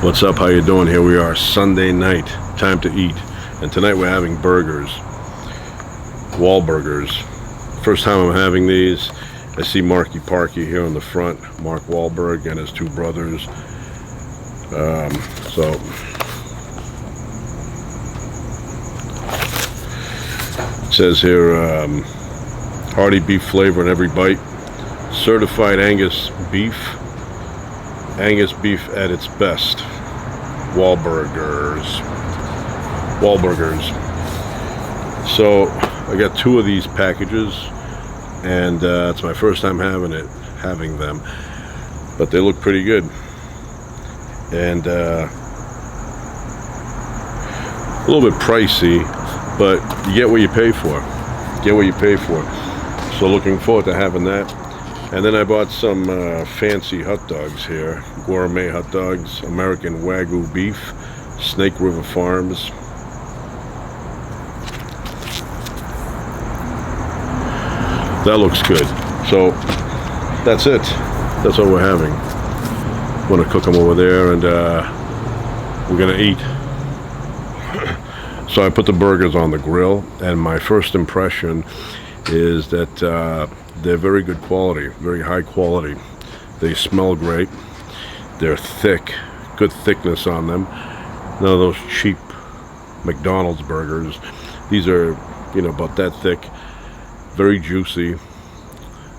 What's up? How you doing? Here we are, Sunday night, time to eat, and tonight we're having burgers, Wahlburgers. First time I'm having these. I see Marky Parky here on the front, Mark Wahlberg and his two brothers. So it says here, hearty beef flavor in every bite, certified Angus beef at its best. Wahlburgers. So I got two of these packages, and it's my first time having them, but they look pretty good, and a little bit pricey, but you get what you pay for. So looking forward to having that. And then I bought some fancy hot dogs here, gourmet hot dogs, American Wagyu beef, Snake River Farms. That looks good. So that's it. That's what we're having. I'm gonna cook them over there, and we're gonna eat. So I put the burgers on the grill, and my first impression is that they're very good quality, very high quality. They smell great. They're thick, good thickness on them. None of those cheap McDonald's burgers. These are, about that thick, very juicy.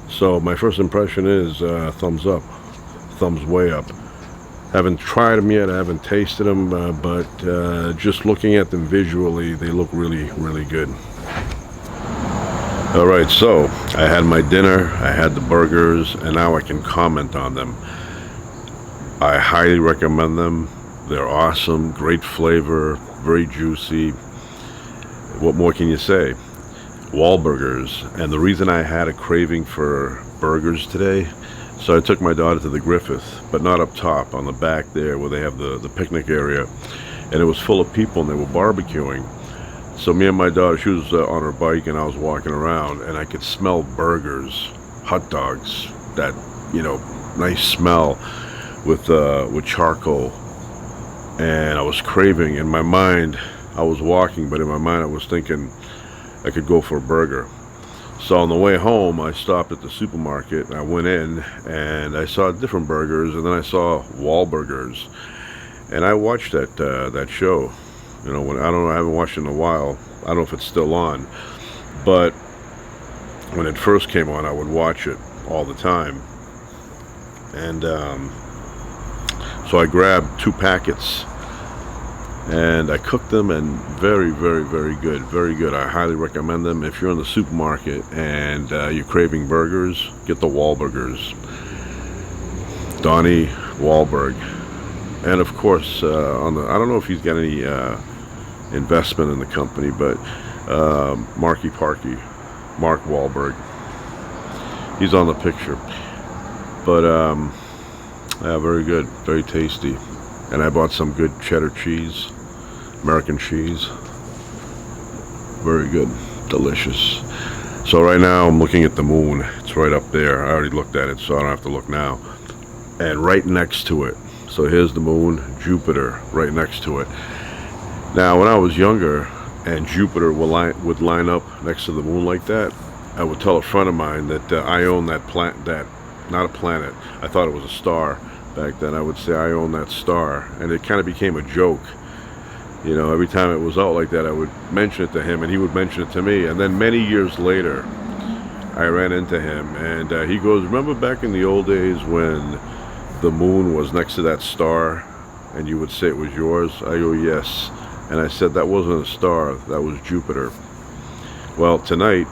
So my first impression is thumbs up, thumbs way up. Haven't tried them yet, I haven't tasted them, but just looking at them visually, they look really, really good. Alright, so I had my dinner, I had the burgers, and now I can comment on them. I highly recommend them. They're awesome, great flavor, very juicy. What more can you say? Wahlburgers. And the reason I had a craving for burgers today, so I took my daughter to the Griffith, but not up top, on the back there where they have the picnic area, and it was full of people and they were barbecuing. So me and my daughter, she was on her bike and I was walking around, and I could smell burgers, hot dogs, that, nice smell with charcoal. And I was craving. In my mind, I was walking, but in my mind I was thinking I could go for a burger. So on the way home, I stopped at the supermarket, and I went in and I saw different burgers, and then I saw Wahlburgers. And I watched that show. I haven't watched it in a while. I don't know if it's still on, but when it first came on, I would watch it all the time. And so I grabbed 2 packets and I cooked them, and very, very, very good. Very good. I highly recommend them. If you're in the supermarket and you're craving burgers, get the Wahlburgers. Donnie Wahlberg. And of course, I don't know if he's got any investment in the company, but Marky Parky, Mark Wahlberg, he's on the picture. But yeah, very good, very tasty. And I bought some good cheddar cheese, American cheese. Very good, delicious. So right now I'm looking at the moon. It's right up there. I already looked at it, so I don't have to look now. And right next to it, so here's the moon, Jupiter, right next to it. Now, when I was younger and Jupiter would line up next to the moon like that, I would tell a friend of mine that I own that not a planet, I thought it was a star back then. I would say I own that star, and it kind of became a joke. Every time it was out like that, I would mention it to him, and he would mention it to me. And then many years later, I ran into him, and he goes, "Remember back in the old days when the moon was next to that star and you would say it was yours?" I go, "Yes." And I said, "That wasn't a star, that was Jupiter." Well, tonight,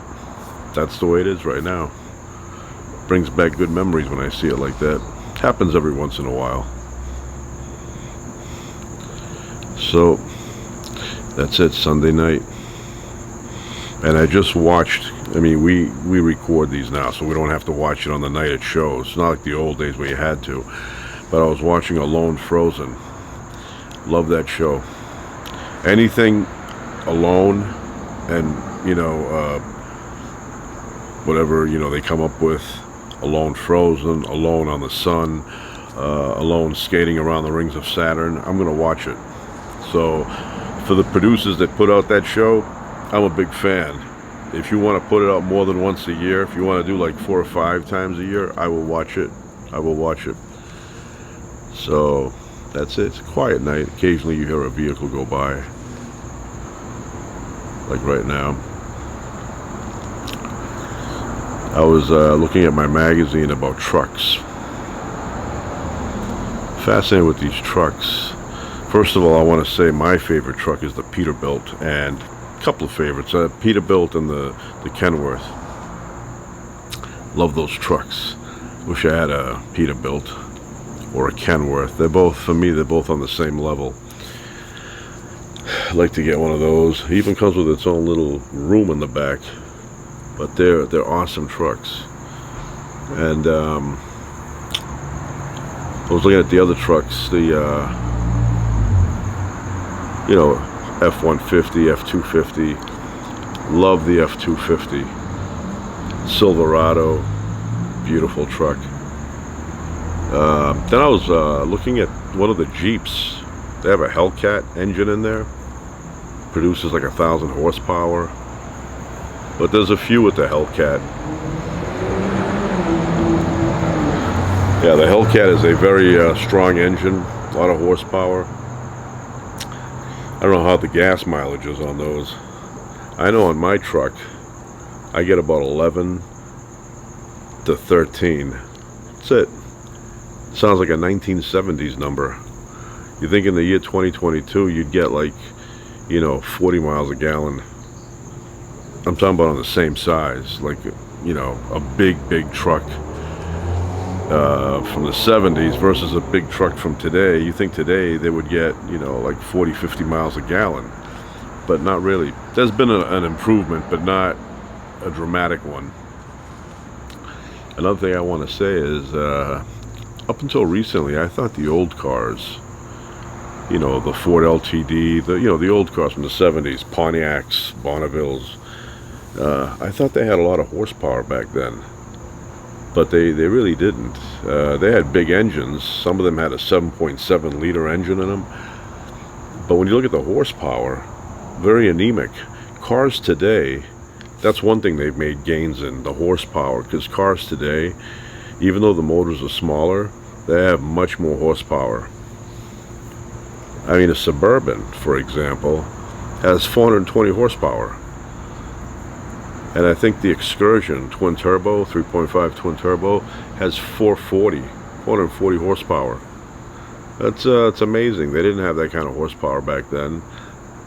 that's the way it is right now. Brings back good memories when I see it like that. Happens every once in a while. So that's it, Sunday night. And I just watched, we record these now, so we don't have to watch it on the night it shows. It's not like the old days where you had to. But I was watching Alone Frozen. Love that show. Anything alone, and whatever they come up with. Alone Frozen, Alone on the Sun, alone skating around the rings of Saturn, I'm going to watch it. So for the producers that put out that show, I'm a big fan. If you want to put it out more than once a year, if you want to do like 4 or 5 times a year, I will watch it. I will watch it. So that's it. It's a quiet night. Occasionally you hear a vehicle go by. Like right now. I was looking at my magazine about trucks. Fascinated with these trucks. First of all, I want to say my favorite truck is the Peterbilt, and a couple of favorites. Peterbilt and the Kenworth. Love those trucks. Wish I had a Peterbilt or a Kenworth. They're both, for me, they're both on the same level. I'd like to get one of those. It even comes with its own little room in the back. But they're awesome trucks. And I was looking at the other trucks, the F-150, F-250. Love the F-250. Silverado, beautiful truck. Then I was looking at one of the Jeeps. They have a Hellcat engine in there. Produces like 1,000 horsepower. But there's a few with the Hellcat. Yeah, the Hellcat is a very strong engine, a lot of horsepower. I don't know how the gas mileage is on those. I know on my truck, I get about 11 to 13. That's it. Sounds like a 1970s number. You think in the year 2022, you'd get like, 40 miles a gallon. I'm talking about on the same size, like, a big truck from the 70s versus a big truck from today. You think today they would get, like 40, 50 miles a gallon, but not really. There's been an improvement, but not a dramatic one. Another thing I want to say is, up until recently, I thought the old cars, the Ford LTD, the old cars from the 70s, Pontiacs, Bonnevilles, I thought they had a lot of horsepower back then, but they really didn't. They had big engines. Some of them had a 7.7 liter engine in them, but when you look at the horsepower, very anemic. Cars today, that's one thing they've made gains in, the horsepower, because cars today, even though the motors are smaller, they have much more horsepower. I mean, a Suburban, for example, has 420 horsepower. And I think the Excursion twin turbo, 3.5 twin turbo, has 440 horsepower. That's it's amazing. They didn't have that kind of horsepower back then.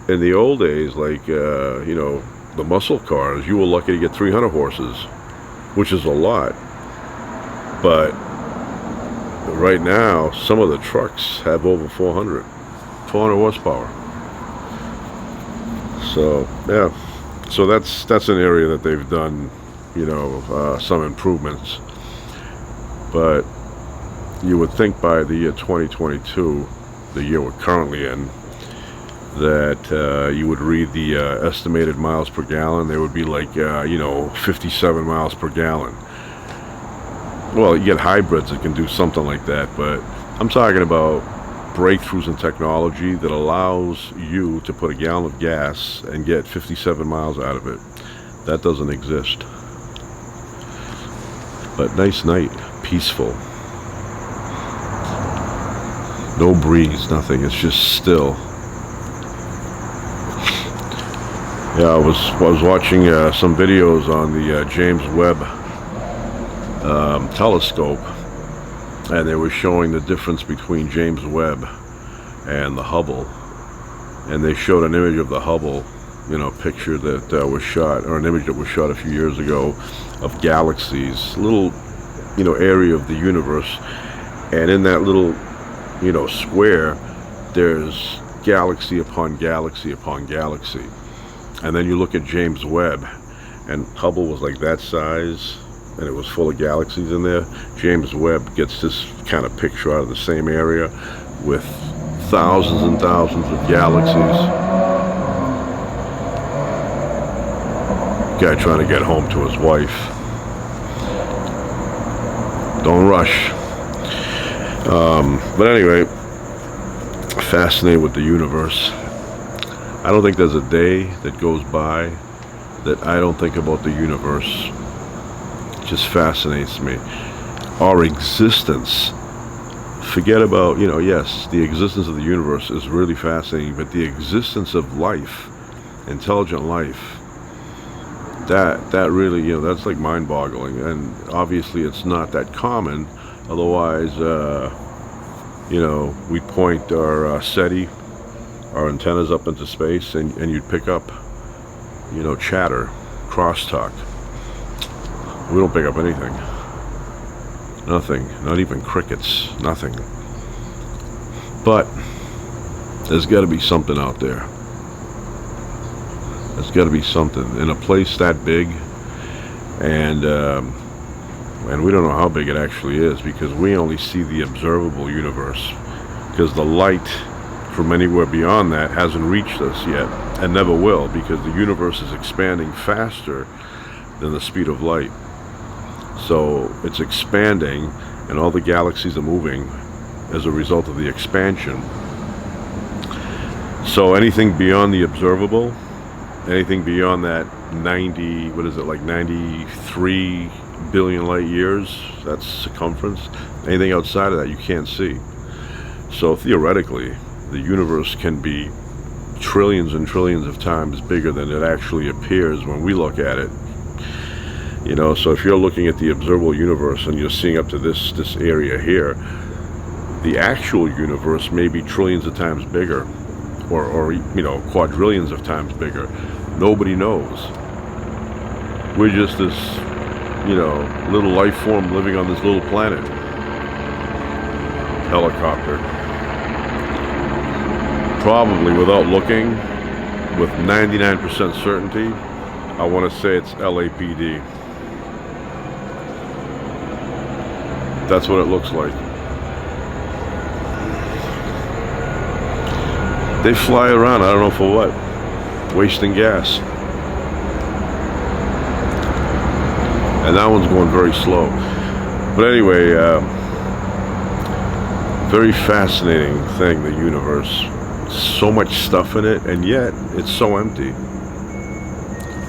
In the old days, like the muscle cars, you were lucky to get 300 horses, which is a lot. But right now, some of the trucks have over 400 horsepower. So yeah. So that's an area that they've done, some improvements. But you would think by the year 2022, the year we're currently in, that you would read the estimated miles per gallon. They would be like, 57 miles per gallon. Well, you get hybrids that can do something like that, but I'm talking about breakthroughs in technology that allows you to put a gallon of gas and get 57 miles out of it. That doesn't exist. But nice night, peaceful. No breeze, nothing. It's just still. Yeah, I was watching some videos on the James Webb telescope. And they were showing the difference between James Webb and the Hubble. And they showed an image of the Hubble, picture that was shot, or an image that was shot a few years ago of galaxies, little, area of the universe. And in that little, square, there's galaxy upon galaxy upon galaxy. And then you look at James Webb, and Hubble was like that size, and it was full of galaxies in there. James Webb gets this kind of picture out of the same area with thousands and thousands of galaxies. Guy trying to get home to his wife. Don't rush. But anyway, fascinated with the universe. I don't think there's a day that goes by that I don't think about the universe. It just fascinates me. Our existence, forget about, yes, the existence of the universe is really fascinating, but the existence of life, intelligent life, that really, that's like mind-boggling. And obviously it's not that common. Otherwise, we point our SETI, our antennas up into space, and you'd pick up, chatter, crosstalk. We don't pick up anything. Nothing. Not even crickets. Nothing. But there's got to be something out there. There's got to be something in a place that big, and we don't know how big it actually is, because we only see the observable universe, because the light from anywhere beyond that hasn't reached us yet, and never will, because the universe is expanding faster than the speed of light. So it's expanding, and all the galaxies are moving as a result of the expansion. So anything beyond the observable, anything beyond that 93 billion light years, that's circumference, anything outside of that you can't see. So theoretically, the universe can be trillions and trillions of times bigger than it actually appears when we look at it. So if you're looking at the observable universe and you're seeing up to this area here, the actual universe may be trillions of times bigger, or quadrillions of times bigger. Nobody knows. We're just this, little life form living on this little planet. Helicopter. Probably, without looking, with 99% certainty, I want to say it's LAPD. That's what it looks like. They fly around, I don't know for what. Wasting gas. And that one's going very slow. But anyway, very fascinating thing, the universe. So much stuff in it, and yet it's so empty.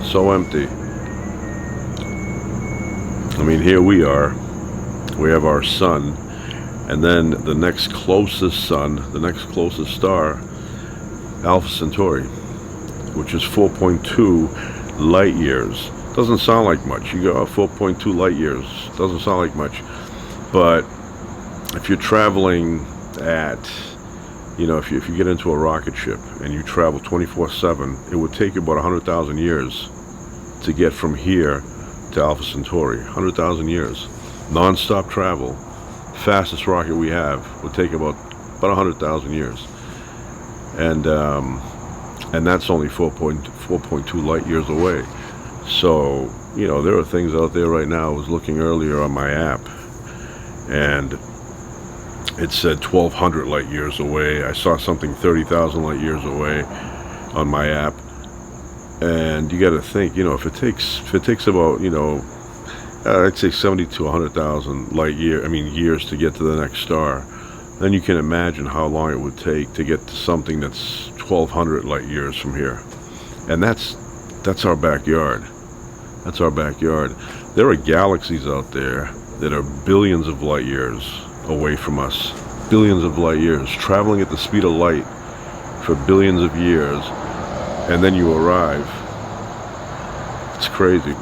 So empty. I mean, here we are. We have our sun, and then the next closest sun, the next closest star, Alpha Centauri, which is 4.2 light years. Doesn't sound like much. You go 4.2 light years. Doesn't sound like much. But if you're traveling at, if you get into a rocket ship and you travel 24/7, it would take you about 100,000 years to get from here to Alpha Centauri. 100,000 years. Non-stop travel. Fastest rocket we have would take about 100,000 years. And that's only 4.2 light years away. So, there are things out there right now. I was looking earlier on my app, and it said 1,200 light years away. I saw something 30,000 light years away on my app. And you got to think, if it takes about, I'd say 70 to 100,000 years to get to the next star, then you can imagine how long it would take to get to something that's 1,200 light years from here. And that's our backyard. That's our backyard. There are galaxies out there that are billions of light years away from us. Billions of light years, traveling at the speed of light for billions of years, and then you arrive. It's crazy.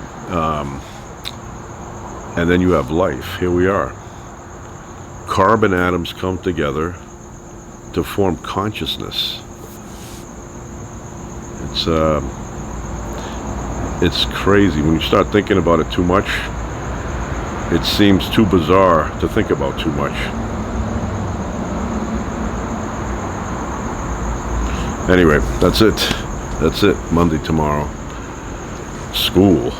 And then you have life. Here we are. Carbon atoms come together to form consciousness. It's crazy. When you start thinking about it too much, it seems too bizarre to think about too much. Anyway, that's it. Monday tomorrow. School.